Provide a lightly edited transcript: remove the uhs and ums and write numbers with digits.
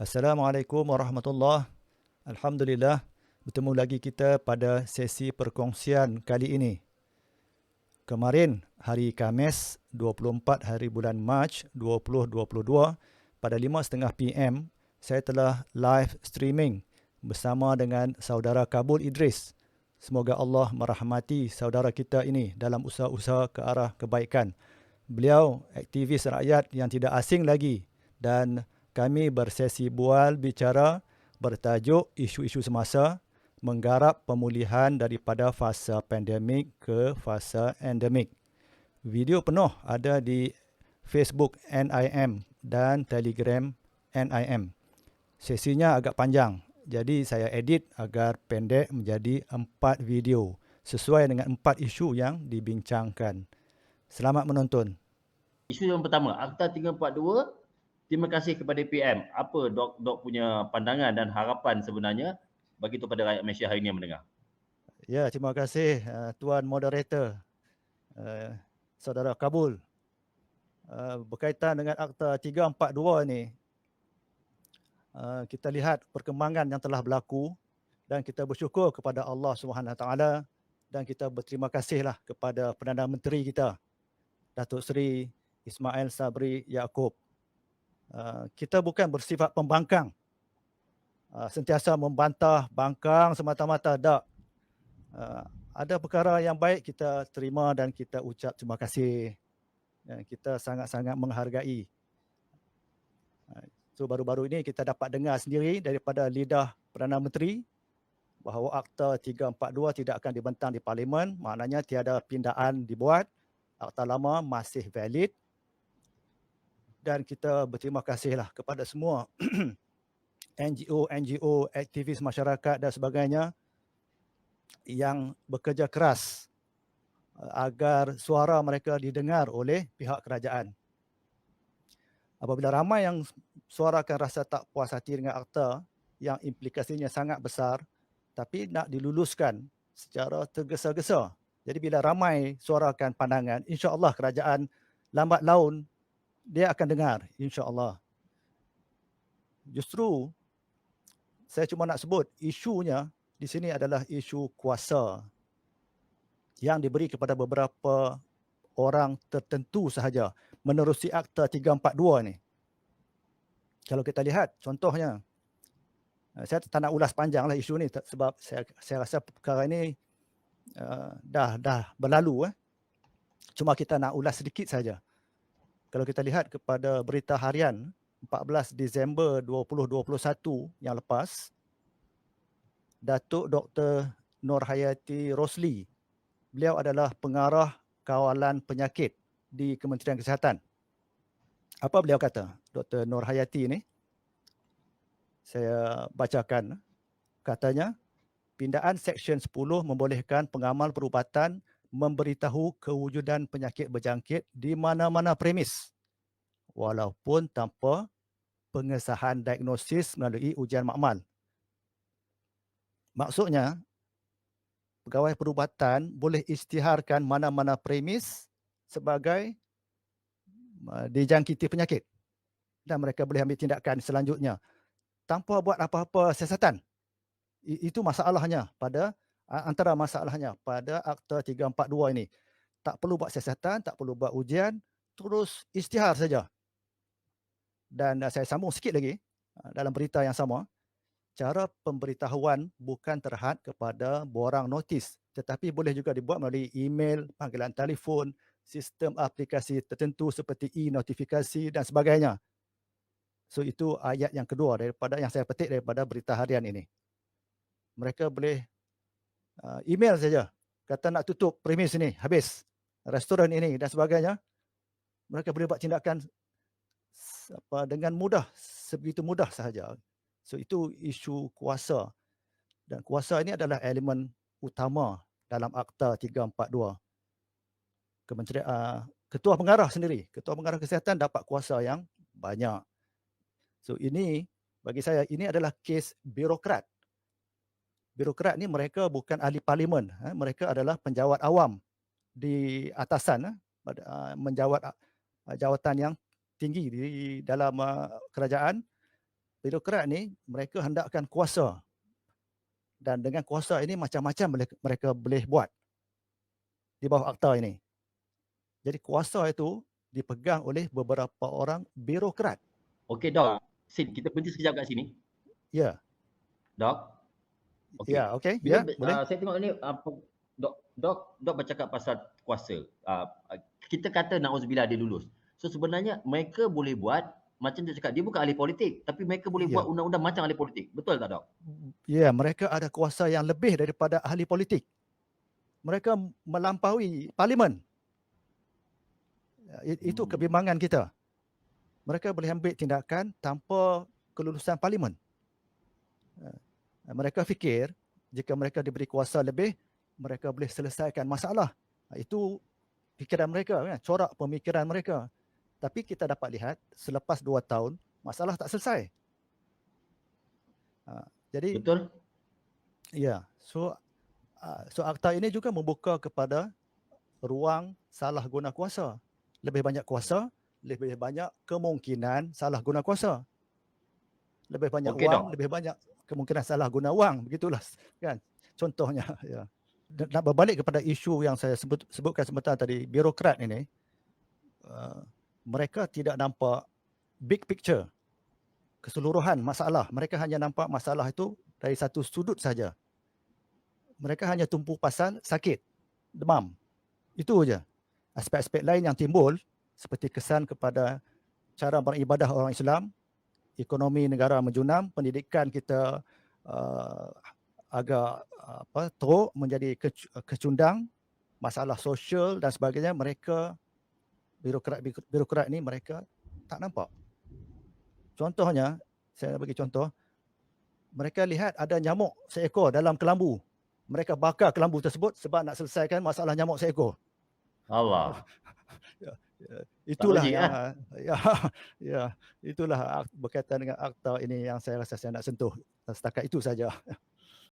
Assalamualaikum warahmatullahi. Alhamdulillah, bertemu lagi kita pada sesi perkongsian kali ini. Kemarin, hari Khamis, 24 hari bulan Mac 2022, pada 5.30 PM, saya telah live streaming bersama dengan saudara Kabul Idris. Semoga Allah merahmati saudara kita ini dalam usaha-usaha ke arah kebaikan. Beliau aktivis rakyat yang tidak asing lagi dan kami bersesi bual bicara bertajuk isu-isu semasa menggarap pemulihan daripada fasa pandemik ke fasa endemik. Video penuh ada di Facebook NIM dan Telegram NIM. Sesinya agak panjang, jadi saya edit agar pendek menjadi 4 video sesuai dengan 4 isu yang dibincangkan. Selamat menonton. Isu yang pertama, Akta 342, terima kasih kepada PM. Apa Dok punya pandangan dan harapan sebenarnya bagi kepada rakyat Malaysia hari ini yang mendengar? Ya, terima kasih Tuan Moderator, Saudara Kabul. Berkaitan dengan Akta 342 ni, kita lihat perkembangan yang telah berlaku dan kita bersyukur kepada Allah SWT dan kita berterima kasihlah kepada Perdana Menteri kita, Datuk Seri Ismail Sabri Yaakob. Kita bukan bersifat pembangkang, sentiasa membantah, bangkang semata-mata, tak. Ada perkara yang baik kita terima dan kita ucap terima kasih. Dan kita sangat-sangat menghargai. So baru-baru ini kita dapat dengar sendiri daripada lidah Perdana Menteri bahawa Akta 342 tidak akan dibentang di Parlimen, maknanya tiada pindaan dibuat, Akta lama masih valid. Dan kita berterima kasihlah kepada semua NGO, aktivis masyarakat dan sebagainya yang bekerja keras agar suara mereka didengar oleh pihak kerajaan. Apabila ramai yang suarakan rasa tak puas hati dengan akta yang implikasinya sangat besar tapi nak diluluskan secara tergesa-gesa. Jadi bila ramai suarakan pandangan, insya-Allah kerajaan lambat laun dia akan dengar, insya-Allah. Justru saya cuma nak sebut isunya di sini adalah isu kuasa yang diberi kepada beberapa orang tertentu sahaja menerusi Akta 342 ni. Kalau kita lihat contohnya, saya tak nak ulas panjanglah isu ni sebab saya rasa perkara ini dah berlalu. Cuma kita nak ulas sedikit saja. Kalau kita lihat kepada berita harian 14 Disember 2021 yang lepas, Datuk Dr. Nurhayati Rosli, beliau adalah pengarah kawalan penyakit di Kementerian Kesihatan. Apa beliau kata, Dr. Nurhayati ni? Saya bacakan. Katanya, pindaan Seksyen 10 membolehkan pengamal perubatan memberitahu kewujudan penyakit berjangkit di mana-mana premis walaupun tanpa pengesahan diagnosis melalui ujian makmal. Maksudnya, pegawai perubatan boleh isytiharkan mana-mana premis sebagai dijangkiti penyakit dan mereka boleh ambil tindakan selanjutnya tanpa buat apa-apa siasatan. Itu masalahnya pada antara masalahnya pada Akta 342 ini. Tak perlu buat siasatan, tak perlu buat ujian, terus isytihar saja. Dan saya sambung sikit lagi dalam berita yang sama. Cara pemberitahuan bukan terhad kepada borang notis tetapi boleh juga dibuat melalui email, panggilan telefon, sistem aplikasi tertentu seperti e-notifikasi dan sebagainya. So itu ayat yang kedua daripada yang saya petik daripada berita harian ini. Mereka boleh email saja, kata nak tutup premis ini, habis, restoran ini dan sebagainya. Mereka boleh buat tindakan dengan mudah, sebegitu mudah sahaja. So itu isu kuasa. Dan kuasa ini adalah elemen utama dalam Akta 342. Ketua pengarah sendiri, Ketua Pengarah Kesihatan dapat kuasa yang banyak. So ini, bagi saya, ini adalah kes birokrat. Birokrat ni mereka bukan ahli parlimen, mereka adalah penjawat awam di atasan, menjawat jawatan yang tinggi di dalam kerajaan birokrat ni mereka hendakkan kuasa, dan dengan kuasa ini macam-macam mereka boleh buat di bawah akta ini. Jadi kuasa itu dipegang oleh beberapa orang birokrat. Okey Dok, Sid, kita berhenti sekejap kat sini. Ya, Dok, ya, okey. okey, Bila ya, boleh. saya tengok ni Dok bercakap pasal kuasa. Kita kata nauzubillah dia lulus. So sebenarnya mereka boleh buat macam dia cakap, dia bukan ahli politik, tapi mereka boleh buat Ya, undang-undang macam ahli politik. Betul tak Dok? ya, mereka ada kuasa yang lebih daripada ahli politik. Mereka melampaui parlimen. Itu kebimbangan kita. Mereka boleh ambil tindakan tanpa kelulusan parlimen. Mereka fikir jika mereka diberi kuasa lebih, mereka boleh selesaikan masalah. Itu fikiran mereka, corak pemikiran mereka. Tapi kita dapat lihat selepas 2 tahun, masalah tak selesai. Jadi, Betul? ya, so akta ini juga membuka kepada ruang salah guna kuasa. Lebih banyak kuasa, lebih banyak kemungkinan salah guna kuasa. Lebih banyak Okey wang, Dok. lebih banyak kemungkinan salah guna wang. Begitulah kan contohnya. Ya. Nak berbalik kepada isu yang saya sebutkan sebentar tadi, birokrat ini, mereka tidak nampak big picture, keseluruhan masalah. Mereka hanya nampak masalah itu dari satu sudut saja. Mereka hanya tumpu pasal sakit, demam. Itu saja. Aspek-aspek lain yang timbul seperti kesan kepada cara beribadah orang Islam, ekonomi negara menjunam, pendidikan kita agak teruk menjadi kecundang, masalah sosial dan sebagainya, mereka birokrat ni mereka tak nampak. Contohnya, saya bagi contoh, mereka lihat ada nyamuk seekor dalam kelambu. Mereka bakar kelambu tersebut sebab nak selesaikan masalah nyamuk seekor. Allah. Itulah logik, yang lah. ya, itulah berkaitan dengan akta ini yang saya rasa saya nak sentuh. Setakat itu saja.